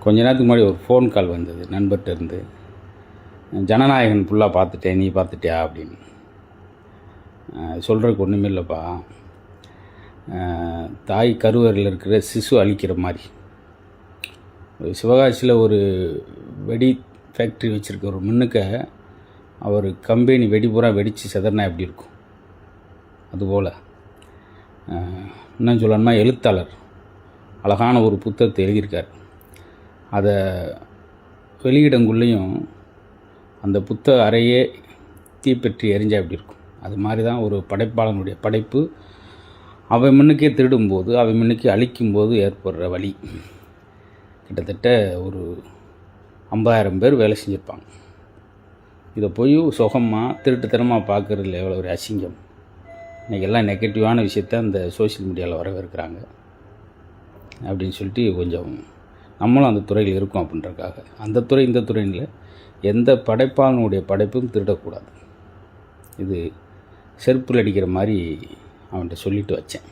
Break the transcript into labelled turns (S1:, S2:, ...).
S1: கொஞ்ச நேரத்துக்கு முன்னாடி ஒரு ஃபோன் கால் வந்தது நண்பர்கிட்ட இருந்து. ஜனநாயகன் ஃபுல்லாக பார்த்துட்டேன், நீ பார்த்துட்டியா அப்படின்னு. சொல்கிறதுக்கு ஒன்றுமே இல்லைப்பா. தாய் கருவறையில் இருக்கிற சிசு அழிக்கிற மாதிரி. சிவகாசியில் ஒரு வெடி ஃபேக்ட்ரி வச்சுருக்க ஒரு முன்னுக்க அவர் கம்பெனி வெடி பூரா வெடித்து செதறினா எப்படி இருக்கும், அதுபோல். இன்னும் சொல்லணும்னா எழுத்தாளர் அழகான ஒரு புத்தகத்தை எழுதியிருக்கார். அதை வெளியிடங்குள்ளேயும் அந்த புத்தக அறையே தீப்பற்றி எரிஞ்சால் எப்படி இருக்கும், அது மாதிரி தான் ஒரு படைப்பாளனுடைய படைப்பு. அவன் முன்னுக்கே திருடும்போது, அவன் முன்னுக்கே அழிக்கும்போது ஏற்படுற வழி. கிட்டத்தட்ட ஒரு 50,000 பேர் வேலை செஞ்சுருப்பாங்க. இதை போய் சுகமாக திருட்டுத்தனமாக பார்க்குறதுல எவ்வளோ ஒரு அசிங்கம். இன்றைக்கி எல்லாம் நெகட்டிவான விஷயத்த அந்த சோஷியல் மீடியாவில் வரவேற்கிறாங்க அப்படின்னு சொல்லிட்டு கொஞ்சம் நம்மளும் அந்த துறையில் இருக்கோம் அப்படின்றக்காக. அந்த துறை இந்த துறையில் எந்த படைப்பாளனுடைய படைப்பும் திருடக்கூடாது. இது செருப்பில் அடிக்கிற மாதிரி அவன்கிட்ட சொல்லிட்டு வச்சேன்.